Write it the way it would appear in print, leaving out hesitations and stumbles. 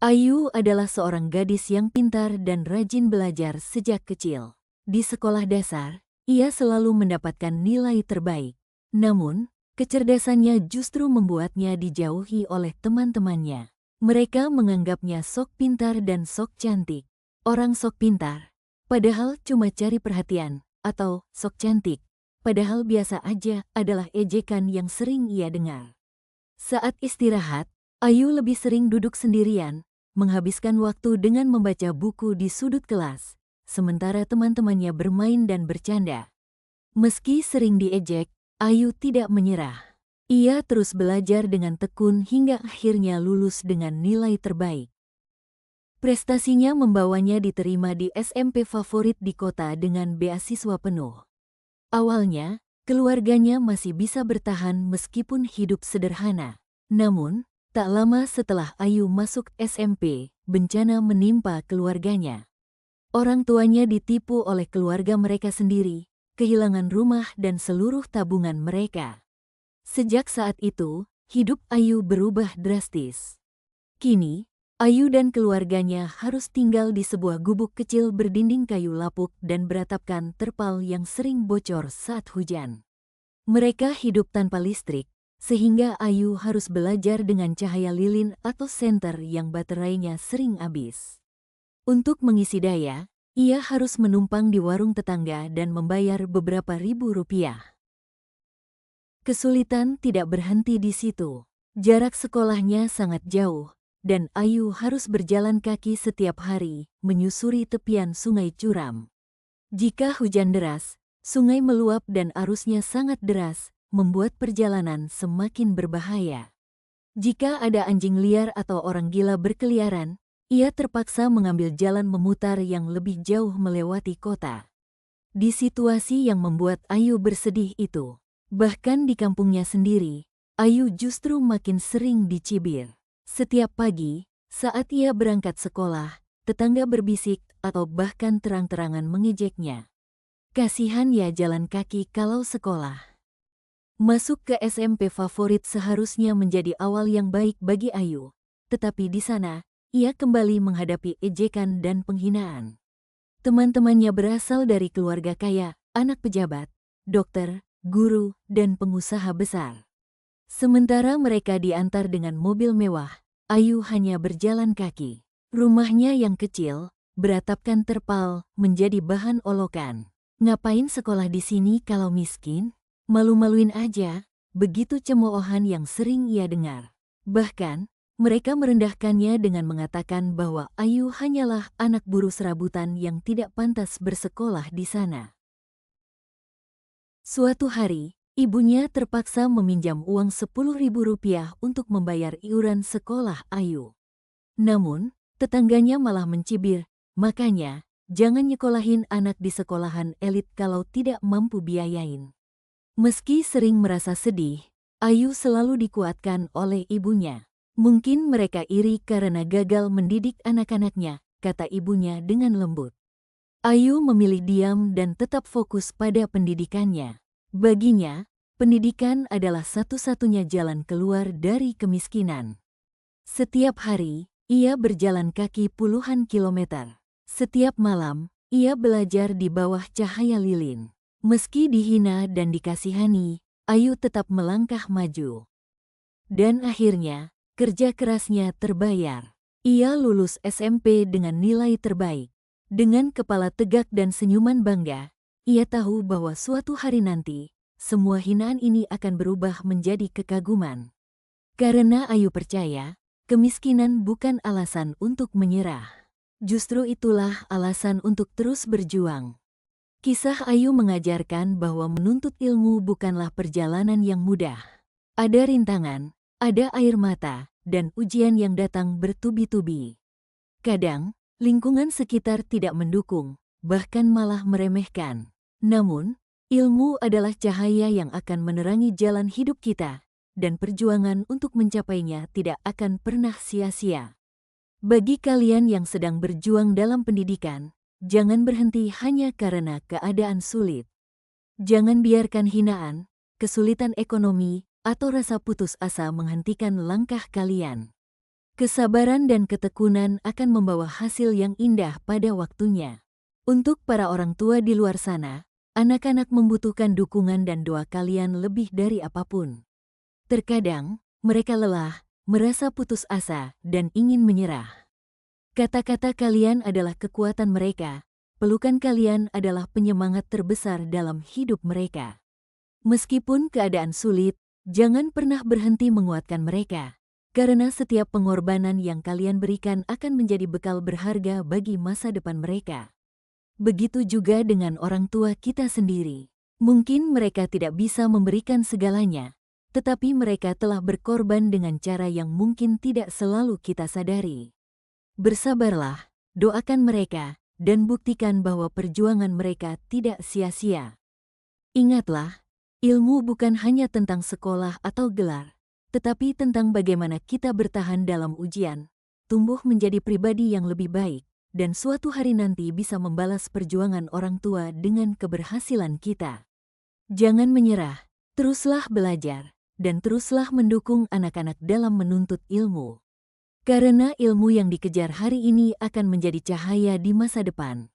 Ayu adalah seorang gadis yang pintar dan rajin belajar sejak kecil. Di sekolah dasar, ia selalu mendapatkan nilai terbaik. Namun, kecerdasannya justru membuatnya dijauhi oleh teman-temannya. Mereka menganggapnya sok pintar dan sok cantik. Orang sok pintar, padahal cuma cari perhatian, atau sok cantik, padahal biasa aja adalah ejekan yang sering ia dengar. Saat istirahat, Ayu lebih sering duduk sendirian, menghabiskan waktu dengan membaca buku di sudut kelas, sementara teman-temannya bermain dan bercanda. Meski sering diejek, Ayu tidak menyerah. Ia terus belajar dengan tekun hingga akhirnya lulus dengan nilai terbaik. Prestasinya membawanya diterima di SMP favorit di kota dengan beasiswa penuh. Awalnya, keluarganya masih bisa bertahan meskipun hidup sederhana. Namun, tak lama setelah Ayu masuk SMP, bencana menimpa keluarganya. Orang tuanya ditipu oleh keluarga mereka sendiri, kehilangan rumah dan seluruh tabungan mereka. Sejak saat itu, hidup Ayu berubah drastis. Kini, Ayu dan keluarganya harus tinggal di sebuah gubuk kecil berdinding kayu lapuk dan beratapkan terpal yang sering bocor saat hujan. Mereka hidup tanpa listrik, sehingga Ayu harus belajar dengan cahaya lilin atau senter yang baterainya sering habis. Untuk mengisi daya, ia harus menumpang di warung tetangga dan membayar beberapa ribu rupiah. Kesulitan tidak berhenti di situ. Jarak sekolahnya sangat jauh, dan Ayu harus berjalan kaki setiap hari, menyusuri tepian sungai curam. Jika hujan deras, sungai meluap dan arusnya sangat deras, membuat perjalanan semakin berbahaya. Jika ada anjing liar atau orang gila berkeliaran, ia terpaksa mengambil jalan memutar yang lebih jauh melewati kota. Di situasi yang membuat Ayu bersedih itu, bahkan di kampungnya sendiri, Ayu justru makin sering dicibir. Setiap pagi, saat ia berangkat sekolah, tetangga berbisik atau bahkan terang-terangan mengejeknya. Kasihan ya jalan kaki kalau sekolah. Masuk ke SMP favorit seharusnya menjadi awal yang baik bagi Ayu, tetapi di sana, ia kembali menghadapi ejekan dan penghinaan. Teman-temannya berasal dari keluarga kaya, anak pejabat, dokter, guru, dan pengusaha besar. Sementara mereka diantar dengan mobil mewah, Ayu hanya berjalan kaki. Rumahnya yang kecil, beratapkan terpal, menjadi bahan olokan. Ngapain sekolah di sini kalau miskin? Malu-maluin aja, begitu cemoohan yang sering ia dengar. Bahkan, mereka merendahkannya dengan mengatakan bahwa Ayu hanyalah anak buruh serabutan yang tidak pantas bersekolah di sana. Suatu hari, ibunya terpaksa meminjam uang 10.000 rupiah untuk membayar iuran sekolah Ayu. Namun, tetangganya malah mencibir, makanya, jangan nyekolahin anak di sekolahan elit kalau tidak mampu biayain. Meski sering merasa sedih, Ayu selalu dikuatkan oleh ibunya. Mungkin mereka iri karena gagal mendidik anak-anaknya, kata ibunya dengan lembut. Ayu memilih diam dan tetap fokus pada pendidikannya. Baginya, pendidikan adalah satu-satunya jalan keluar dari kemiskinan. Setiap hari, ia berjalan kaki puluhan kilometer. Setiap malam, ia belajar di bawah cahaya lilin. Meski dihina dan dikasihani, Ayu tetap melangkah maju. Dan akhirnya, kerja kerasnya terbayar. Ia lulus SMP dengan nilai terbaik. Dengan kepala tegak dan senyuman bangga, ia tahu bahwa suatu hari nanti, semua hinaan ini akan berubah menjadi kekaguman. Karena Ayu percaya, kemiskinan bukan alasan untuk menyerah. Justru itulah alasan untuk terus berjuang. Kisah Ayu mengajarkan bahwa menuntut ilmu bukanlah perjalanan yang mudah. Ada rintangan, ada air mata, dan ujian yang datang bertubi-tubi. Kadang, lingkungan sekitar tidak mendukung, bahkan malah meremehkan. Namun, ilmu adalah cahaya yang akan menerangi jalan hidup kita, dan perjuangan untuk mencapainya tidak akan pernah sia-sia. Bagi kalian yang sedang berjuang dalam pendidikan, jangan berhenti hanya karena keadaan sulit. Jangan biarkan hinaan, kesulitan ekonomi, atau rasa putus asa menghentikan langkah kalian. Kesabaran dan ketekunan akan membawa hasil yang indah pada waktunya. Untuk para orang tua di luar sana, anak-anak membutuhkan dukungan dan doa kalian lebih dari apapun. Terkadang, mereka lelah, merasa putus asa, dan ingin menyerah. Kata-kata kalian adalah kekuatan mereka, pelukan kalian adalah penyemangat terbesar dalam hidup mereka. Meskipun keadaan sulit, jangan pernah berhenti menguatkan mereka. Karena setiap pengorbanan yang kalian berikan akan menjadi bekal berharga bagi masa depan mereka. Begitu juga dengan orang tua kita sendiri. Mungkin mereka tidak bisa memberikan segalanya, tetapi mereka telah berkorban dengan cara yang mungkin tidak selalu kita sadari. Bersabarlah, doakan mereka, dan buktikan bahwa perjuangan mereka tidak sia-sia. Ingatlah, ilmu bukan hanya tentang sekolah atau gelar, tetapi tentang bagaimana kita bertahan dalam ujian, tumbuh menjadi pribadi yang lebih baik, dan suatu hari nanti bisa membalas perjuangan orang tua dengan keberhasilan kita. Jangan menyerah, teruslah belajar, dan teruslah mendukung anak-anak dalam menuntut ilmu. Karena ilmu yang dikejar hari ini akan menjadi cahaya di masa depan.